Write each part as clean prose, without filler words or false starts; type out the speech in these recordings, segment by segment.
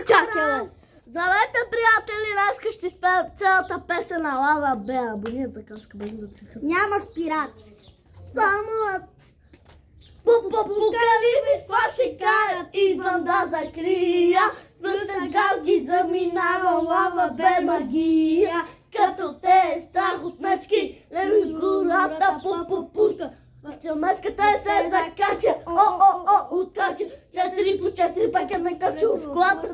Чакай, здравейте, приятели! Днес ще спеем цялата песен на Лава Беа. Абонирайте за канала, Няма спирачи. Само покали ми флаши карат, идвам да закрия. С мръсен газ ги заминавам, Лава Беа магия. Като те е страх от мечки, леви гората по-по-пуска. Мечката се закача, откача. 4 по 4 пакет на качу в колата.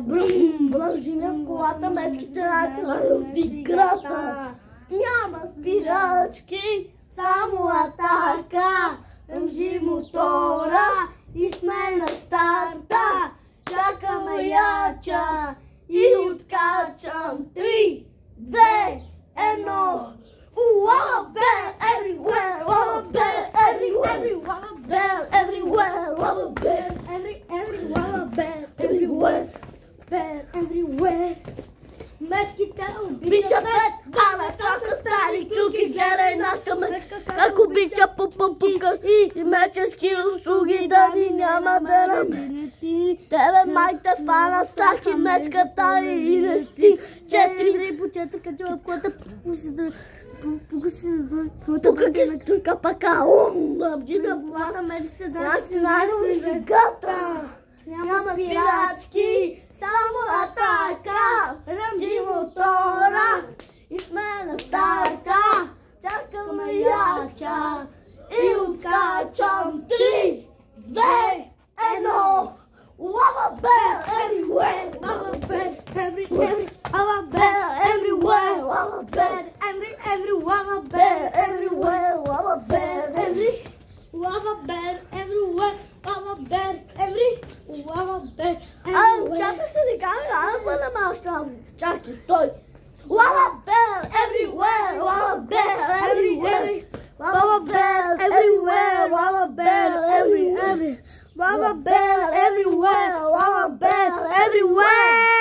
Бръжиме в колата, мечките начинат в играта. Няма спирачки, само атака. Ръмжи мотора и сме на старта. Чакаме яча и откачам. 3, 2, 1. Lava Bear everywhere, Lava Bear everywhere, Lava Bear everywhere, Lava Bear Lava Bear everywhere, Bear everywhere. Мечките обичат пет, там са стари клюки, гледай наша мечка, как обича пупа и мечески услуги, да ни няма да намерят. Тебе майте фана, стахи мечката и не стих. 4 по 4 кача в колата, тука пака, обжига влада, мечките да си най-нови сегата. Няма спирачки, само атака. Ръмжи мотора и сме на старта. Чакаме яча и откачам. 3, 2, 1. Lava Bear everywhere, Lava Bear everywhere, Lava Bear everywhere, Lava Bear everywhere, Lava Bear everywhere, Lava Bear everywhere, Lava Bear everywhere, Lava Bear everywhere, Lava Bear everywhere. Чакай се да кажа, аз бъда малко. Чакай, стой. Lava Bear everywhere, Lava Bear everywhere, Lava Bear everywhere, Lava Bear everywhere. Lava Bear everywhere, Lava Bear everywhere.